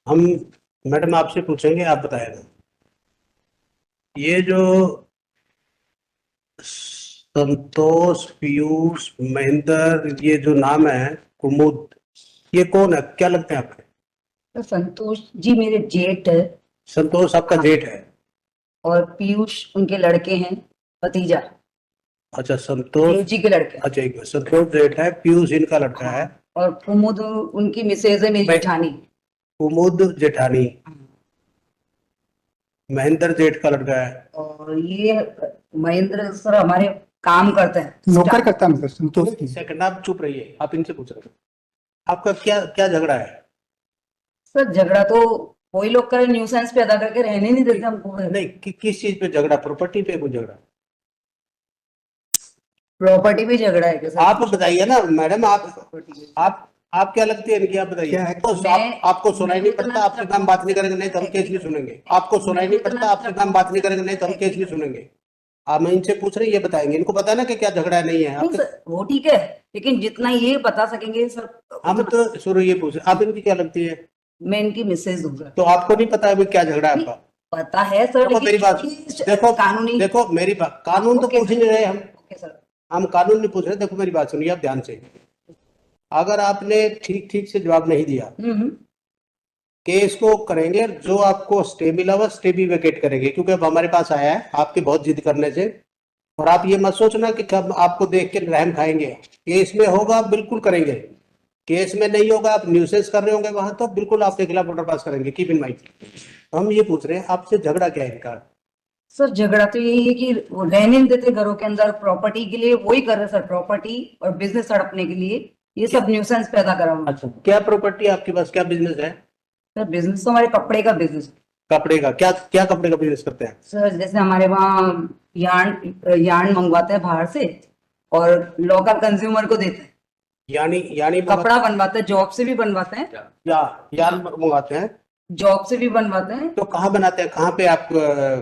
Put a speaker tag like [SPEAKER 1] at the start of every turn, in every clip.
[SPEAKER 1] हम मैडम आपसे पूछेंगे, आप बताएगा। ये जो संतोष, पीयूष, महेंद्र, ये जो नाम है, कुमुद, ये कौन है, क्या लगते हैं आपके?
[SPEAKER 2] तो संतोष जी मेरे जेठ है।
[SPEAKER 1] संतोष आपका
[SPEAKER 2] हाँ।
[SPEAKER 1] जेठ है?
[SPEAKER 2] और पीयूष उनके लड़के हैं, भतीजा।
[SPEAKER 1] अच्छा, संतोष।
[SPEAKER 2] जेठ जी के लड़के हैं।
[SPEAKER 1] अच्छा, एक मिनट, संतोष जेठ है, पीयूष इनका लड़का है।
[SPEAKER 2] हाँ। और कुमुद उनकी मिसेज है, मेरी
[SPEAKER 1] मैं
[SPEAKER 2] जेठानी।
[SPEAKER 1] कुमुद जेठानी,
[SPEAKER 2] हाँ।
[SPEAKER 1] महेंद्र जेठ का लड़का है।
[SPEAKER 2] और ये महेंद्र सर हमारे काम करते हैं,
[SPEAKER 3] नौकर
[SPEAKER 2] स्टाफ।
[SPEAKER 3] करता है सर संतोष।
[SPEAKER 1] सेकंड, आप चुप रहिए, आप इनसे पूछ रहे हो। आपका क्या क्या झगड़ा है?
[SPEAKER 2] सर झगड़ा तो वही लोग करे, न्यूसेंस पैदा करके रहने नहीं देते हमको।
[SPEAKER 1] नहीं, किस चीज पे झगड़ा? प्रॉपर्टी पे कोई झगड़ा?
[SPEAKER 2] प्रॉपर्टी पे झगड़ा है क्या सर?
[SPEAKER 1] आप बताइए ना मैडम,
[SPEAKER 2] प्रॉपर्टी पे।
[SPEAKER 1] आप क्या लगती है इनकी, आप बताइए।
[SPEAKER 3] क्या है?
[SPEAKER 1] आपको सुनाई नहीं पड़ता, आपसे काम बात नहीं करेंगे, नहीं तो हम केस भी सुनेंगे। आपको सुनाई नहीं पड़ता, आपसे काम बात नहीं करेंगे, नहीं तो हम केस भी सुनेंगे। आप, मैं इनसे पूछ रही, ये बताएंगे, इनको पता है ना कि क्या झगड़ा है, नहीं है
[SPEAKER 2] नहीं
[SPEAKER 1] आपके?
[SPEAKER 2] सर, वो ठीक है, लेकिन जितना ये बता सकेंगे सर।
[SPEAKER 1] हम तो शुरू ये पूछ रहे, आप इनकी क्या लगती है?
[SPEAKER 2] मैं इनकी मिसेज हूँ सर।
[SPEAKER 1] तो आपको नहीं पता अभी क्या झगड़ा है
[SPEAKER 2] नहीं,
[SPEAKER 1] आपका?
[SPEAKER 2] पता है सर,
[SPEAKER 1] देखो मेरी बात,
[SPEAKER 2] लेकिन
[SPEAKER 1] देखो
[SPEAKER 2] कानूनी।
[SPEAKER 1] देखो मेरी बात, कानून तो
[SPEAKER 2] ओके
[SPEAKER 1] पूछ ही
[SPEAKER 2] सर।
[SPEAKER 1] नहीं रहे हम।
[SPEAKER 2] Okay sir.
[SPEAKER 1] हम कानून नहीं पूछ रहे, देखो मेरी बात सुनिए आप ध्यान से। अगर आपने ठीक ठीक से जवाब नहीं दिया,
[SPEAKER 2] हम्म।
[SPEAKER 1] केस को करेंगे, जो आपको स्टे मिला हुआ स्टे भी वेकेट करेंगे, क्योंकि अब हमारे पास आया है आपके बहुत जिद करने से। और आप ये मत सोचना कि कब आपको देख के रहम खाएंगे। केस में होगा आप बिल्कुल करेंगे, केस में नहीं होगा, आप न्यूसेंस कर रहे होंगे वहां, तो बिल्कुल आपके खिलाफ ऑर्डर पास करेंगे, कीप इन माइंड। हम ये पूछ रहे हैं आपसे, झगड़ा क्या है इनका?
[SPEAKER 2] सर झगड़ा तो यही है कि वो रहने नहीं देते घरों के अंदर, प्रॉपर्टी के लिए वही कर रहे सर, प्रॉपर्टी और बिजनेस हड़पने के लिए ये सब न्यूसेंस पैदा करा हुआ।
[SPEAKER 1] अच्छा, क्या प्रॉपर्टी आपके पास, क्या बिजनेस है?
[SPEAKER 2] सर बिजनेस तो हमारे कपड़े का बिजनेस।
[SPEAKER 1] कपड़े का? क्या क्या कपड़े का बिजनेस करते हैं?
[SPEAKER 2] सर जैसे हमारे वहाँ यार्न यार्न मंगवाते हैं बाहर से, और लोकल कंज्यूमर को देते हैं।
[SPEAKER 1] यानी
[SPEAKER 2] कपड़ा बनवाते हैं, जॉब से भी बनवाते हैं।
[SPEAKER 1] या यार मंगवाते हैं?
[SPEAKER 2] जॉब से भी बनवाते हैं।
[SPEAKER 1] तो कहाँ बनाते हैं, कहाँ पे आप,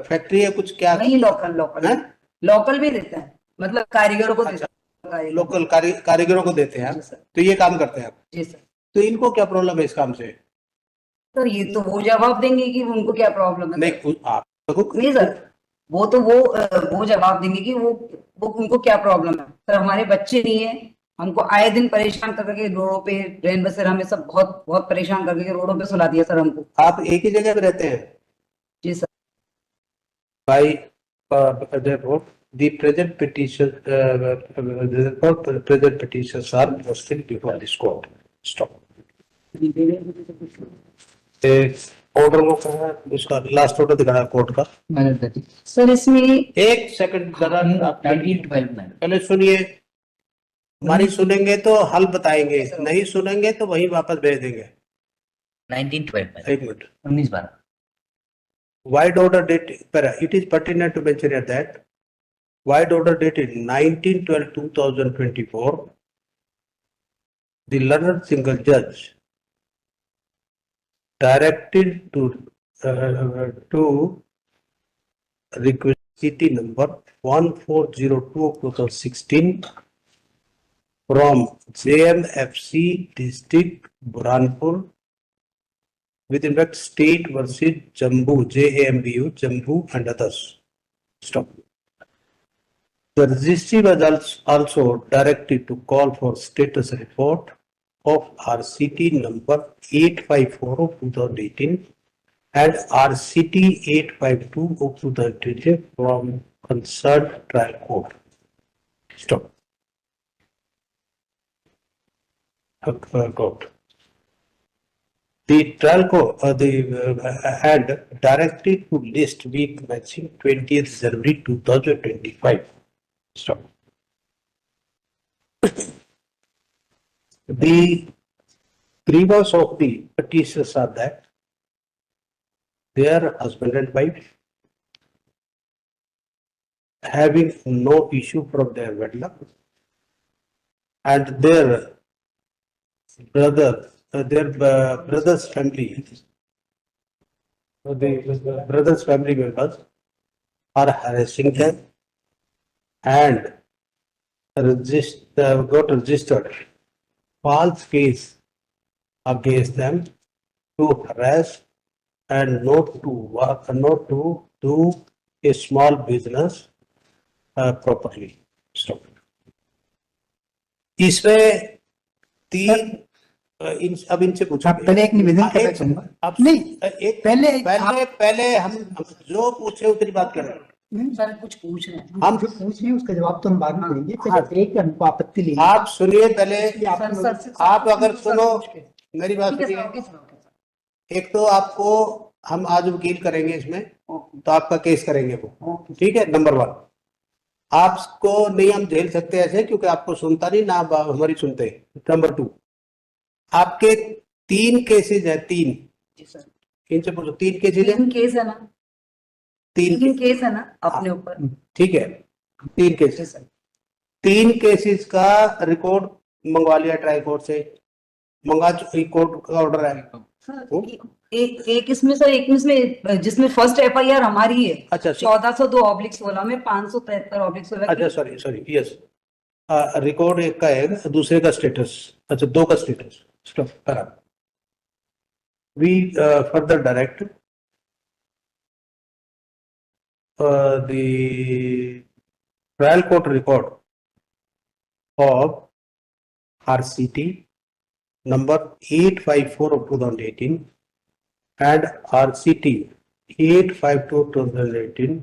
[SPEAKER 1] फैक्ट्री है कुछ, क्या?
[SPEAKER 2] वही लोकल लोकल
[SPEAKER 1] है?
[SPEAKER 2] लोकल भी देते हैं, मतलब कारीगरों को देते हैं। कारीगर।
[SPEAKER 1] लोकल कारीगरों को देते हैं आप?
[SPEAKER 2] जी सर।
[SPEAKER 1] तो ये काम करते हैं आप?
[SPEAKER 2] जी सर।
[SPEAKER 1] तो इनको क्या प्रॉब्लम है इस काम से?
[SPEAKER 2] तो ये तो वो जवाब देंगे कि उनको क्या प्रॉब्लम है।
[SPEAKER 1] नहीं, आप देखो,
[SPEAKER 2] नहीं सर, वो तो वो जवाब देंगे कि वो उनको क्या प्रॉब्लम है। सर हमारे बच्चे नहीं है, हमको आए दिन परेशान कर करके रोडों पे, रैन बसेरा में सब बहुत बहुत परेशान करके रोडों पे सुला दिया सर हमको।
[SPEAKER 1] आप एक ही जगह पे रहते हैं?
[SPEAKER 2] जी सर।
[SPEAKER 1] भाई, therefore the present petition, therefore present petitions are posted before this court. Stop. Order वो कहा है, उसका लास्ट ऑर्डर दिखाया कोर्ट का।
[SPEAKER 2] सर इसमें
[SPEAKER 1] एक सेकंड जरा, आप पहले सुनिए, हमारी सुनेंगे तो हल बताएंगे, नहीं सुनेंगे तो वहीं वापस भेज देंगे।
[SPEAKER 4] 1912 में
[SPEAKER 1] एक minute.
[SPEAKER 4] 1912
[SPEAKER 1] Wide order date, it is pertinent to mention here that wide order dated 19/12/2024, the learned single judge directed to request CT number 1402 of 2016 from JMFC District Burhanpur with impact state versus Jammu, JAMBU, Jammu and others. Stop. The registry was also directed to call for status report of RCT number 854 of 2018 and RCT 852 of 2020 from concerned trial court. Stop. Court. The trial court had directed to list week commencing 20th January 2025. Stop. The grievance of the petitioners are that their husband and wife, having no issue from their wedlock, and their brother's family, the brother's family members are harassing them and got registered false case against them to harass and not to work, not to do a small business properly. Stop. इसमें तीन अब इनसे पूछो।
[SPEAKER 3] पहले एक निवेदन करना चाहूंगा।
[SPEAKER 1] आप
[SPEAKER 3] नहीं,
[SPEAKER 1] एक
[SPEAKER 3] पहले
[SPEAKER 1] हम जो पूछे उतनी बात करें।
[SPEAKER 2] सर कुछ पूछ रहे हैं।
[SPEAKER 3] हम जो पूछ रहे हैं उसका जवाब तो हम बाद में देंगे। पहले एक हमको आपत्ति लेनी है।
[SPEAKER 1] आप सुनिए पहले।
[SPEAKER 2] सर,
[SPEAKER 1] आप अगर सुनो मेरी बात
[SPEAKER 2] ठीक है
[SPEAKER 1] सुनिए।
[SPEAKER 2] Sir, okay sir, okay sir.
[SPEAKER 1] एक तो आपको हम आज वकील करेंगे इसमें, तो आपका केस करेंगे वो, ठीक है। नंबर 1, आपको नहीं हम झेल सकते ऐसे, क्योंकि आपको सुनता नहीं ना आप हमारी सुनते। नंबर 2, आपके 3 केसेस है, 3।
[SPEAKER 2] जी सर।
[SPEAKER 1] इनसे पूछो 3 केसेस है।
[SPEAKER 2] 3 केस है ना? 3 केस है ना अपने ऊपर?
[SPEAKER 1] ठीक है, 3
[SPEAKER 2] जी
[SPEAKER 1] केसेस।
[SPEAKER 2] सर।
[SPEAKER 1] 3 केसेस का रिकॉर्ड मंगवा लिया ट्राई कोर्ट से, मंगा कोर्ट का ऑर्डर है।
[SPEAKER 2] एक इसमें सर, एक इसमें जिसमें फर्स्ट FIR हमारी है।
[SPEAKER 1] अच्छा,
[SPEAKER 2] 1402/16 में 573/16।
[SPEAKER 1] अच्छा, सॉरी, यस। रिकॉर्ड एक का है, दूसरे का स्टेटस, अच्छा 2 का स्टेटस। स्टॉप करा। We further direct the trial court record of RCT number 854 of 2018 and RCT 852 of 2018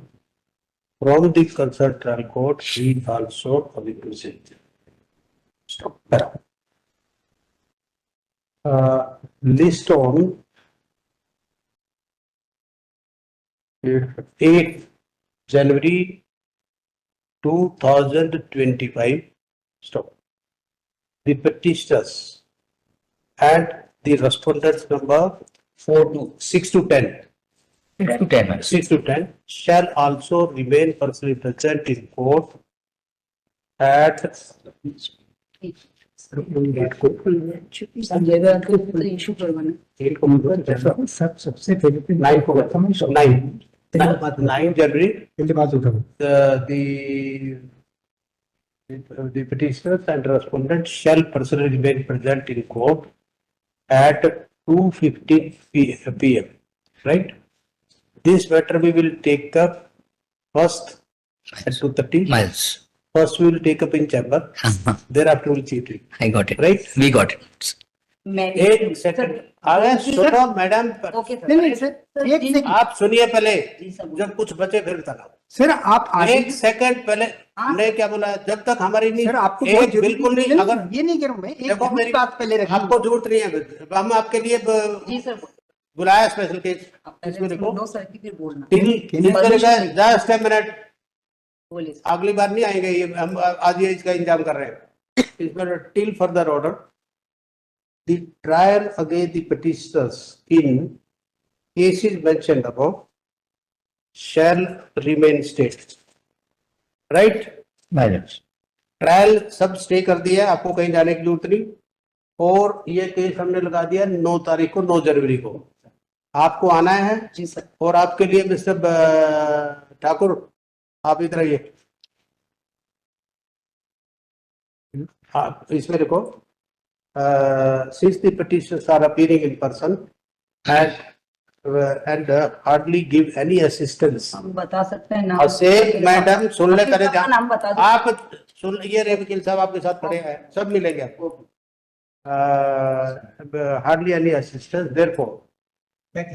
[SPEAKER 1] from the concerned trial court is also published. Stop. List on 8 January 2025. Stop. The petitioners and the respondents number 6 to 10.
[SPEAKER 4] 6 to 10.
[SPEAKER 1] 6 to 10 shall also remain personally present in court at
[SPEAKER 3] सबसे पहले
[SPEAKER 1] 9 January. The petitioners and respondents shall personally remain present in court at 2:15 p.m. Right? This matter we will take up first at 2:30.
[SPEAKER 4] Miles.
[SPEAKER 1] First we will take up in chamber. Thereafter we will see it.
[SPEAKER 4] I got it.
[SPEAKER 1] Right?
[SPEAKER 4] We got it.
[SPEAKER 1] एक second अगर सुनो madam.
[SPEAKER 2] Okay sir.
[SPEAKER 3] नहीं sir, एक second
[SPEAKER 1] आप सुनिए पहले,
[SPEAKER 2] जी sir.
[SPEAKER 1] जब कुछ बचे फिर बताना।
[SPEAKER 3] सर आप
[SPEAKER 1] एक सेकंड पहले हमने क्या बोला, जब तक हमारी नहीं।
[SPEAKER 3] सर आपको बहुत
[SPEAKER 1] एक बिल्कुल नहीं, अगर
[SPEAKER 3] ये नहीं करूँ मैं, एक
[SPEAKER 1] देखो मेरी
[SPEAKER 3] बात पहले रखिए।
[SPEAKER 1] आपको जरूरत नहीं है, हम आपके लिए
[SPEAKER 2] जी सर।
[SPEAKER 1] बुलाया स्पेशल केस। इसमें देखो
[SPEAKER 2] दो सर की फिर बोलना।
[SPEAKER 1] जस्ट a minute,
[SPEAKER 2] बोलिए सर।
[SPEAKER 1] अगली बार नहीं आएंगे ये, हम आज ये इसका इंतजाम कर रहे हैं। इसमें till further order the trial against the petitioners in cases mentioned above shall remain stayed. Right?
[SPEAKER 4] Miles.
[SPEAKER 1] Trial सब स्टे कर दिया है, आपको कहीं जाने की जरूरत नहीं। और ये केस हमने लगा दिया 9 तारीख को, 9 जनवरी को आपको आना है।
[SPEAKER 2] जी सर।
[SPEAKER 1] और आपके लिए मिस्टर ठाकुर आप इधर आइए। आप इसमें देखो, since the petitions are appearing in person and hardly give any assistance.
[SPEAKER 2] हम बता सकते हैं नाम।
[SPEAKER 1] से मैडम सुन ले, करे ध्यान।
[SPEAKER 2] नाम बता दो।
[SPEAKER 1] आप सुन, ये रे वकील साहब आपके साथ खड़े हैं, सब मिलेंगे आपको। hardly any assistance, therefore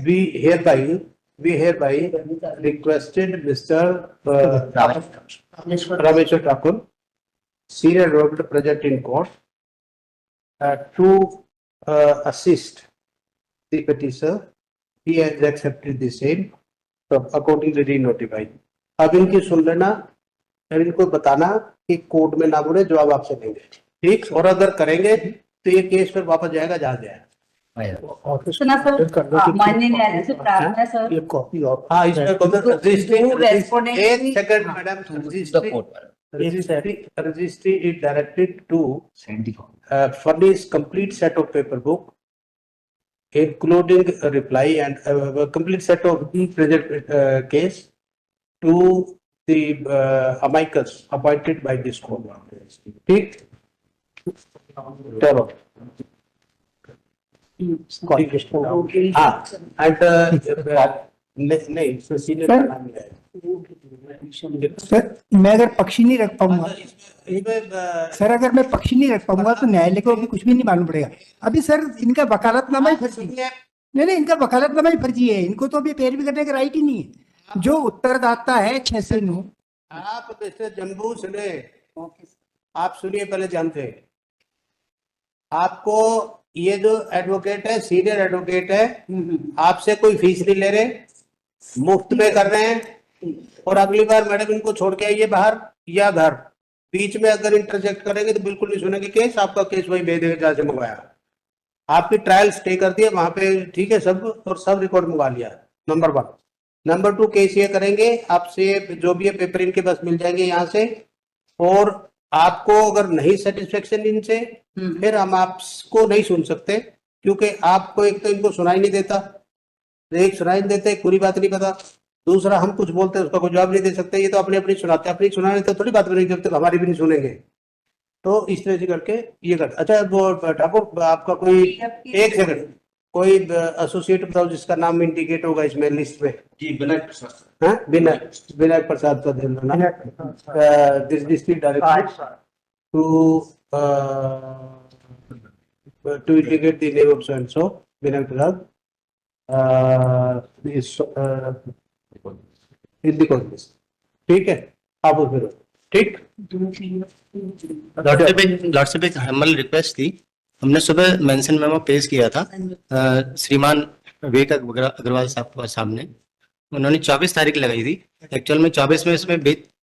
[SPEAKER 1] we hereby requested Mr. Rameshwar Thakur, senior advocate present in court, to assist the petitioner. He has accepted the same, so accordingly re-notify. अब इनकी सुन लेना, अब इनको बताना कि कोर्ट में ना बोले, जवाब आपसे देंगे, ठीक। और अगर करेंगे तो ये केस फिर वापस जाएगा जहाँ जाए।
[SPEAKER 2] सुना सर, माननीय न्यायालय से प्रार्थना है सर।
[SPEAKER 3] ये कॉपी और
[SPEAKER 1] हाँ, इसमें
[SPEAKER 2] respondent-
[SPEAKER 1] एक second madam, registry is directed to furnish complete set of paper book, including a reply and a complete set of the present case to the amicus appointed by this court. ठीक, चलो qualification now. हाँ, and नहीं इसमें senior का नाम नहीं है।
[SPEAKER 3] Sir मैं अगर पक्षी नहीं रख पाऊंगा, सर अगर मैं पक्षी नहीं रख पाऊंगा तो न्यायालय को अभी कुछ भी नहीं मालूम पड़ेगा। अभी सर इनका वकालतनामा ही फर्जी है। नहीं, इनका वकालतनामा ही फर्जी है, इनको तो अभी पैरवी करने का राइट ही नहीं है। जो उत्तरदाता है 6 से 9।
[SPEAKER 1] आप जैसे जम्बू सुने, आप सुनिए पहले जानते हैं, आपको ये जो एडवोकेट है, सीनियर एडवोकेट है, आपसे कोई फीस नहीं ले रहे, मुफ्त में कर रहे हैं। और अगली बार मैडम इनको छोड़ के आइए बाहर या घर, बीच में अगर इंटरजेक्ट करेंगे तो बिल्कुल नहीं सुनेंगे केस, आपका केस वही भेज देगा जहाँ से मंगवाया। आपकी ट्रायल स्टे कर दिया वहां पे, ठीक है सब, और सब रिकॉर्ड मंगवा लिया, नंबर 1। नंबर 2 केस ये करेंगे आपसे, जो भी है पेपर इनके पास मिल जाएंगे यहाँ से, और आपको अगर नहीं सेटिस्फेक्शन इनसे, फिर हम आपको नहीं सुन सकते, क्योंकि आपको एक तो इनको सुनाई नहीं देता, एक सुनाई नहीं देते, पूरी बात नहीं पता, दूसरा हम कुछ बोलते हैं उसका कोई जवाब नहीं दे सकते, ये तो अपनी अपनी सुनाते हैं, अपनी सुनाने तो थोड़ी बात बनेगी जब तक हमारी भी नहीं सुनेंगे। तो इस तरह से करके ये करते। अच्छा वो ठाकुर आपका कोई, एक सेकंड, कोई एसोसिएट बताओ जिसका नाम इंडिकेट होगा इसमें लिस्ट में।
[SPEAKER 5] जी विनायक प्रसाद।
[SPEAKER 1] हाँ, विनायक प्रसाद का देना ना, district director to indicate the name of so and so, Vinay Prasad, is in the Congress. ठीक है, आप उसमें रहो, ठीक।
[SPEAKER 6] लॉर्डशिप एक हम्बल रिक्वेस्ट थी, हमने सुबह मेंशन मेमो पेश किया था श्रीमान विवेक अग्रवाल साहब ने, उन्होंने 24 तारीख लगाई थी, एक्चुअल में 24 में इसमें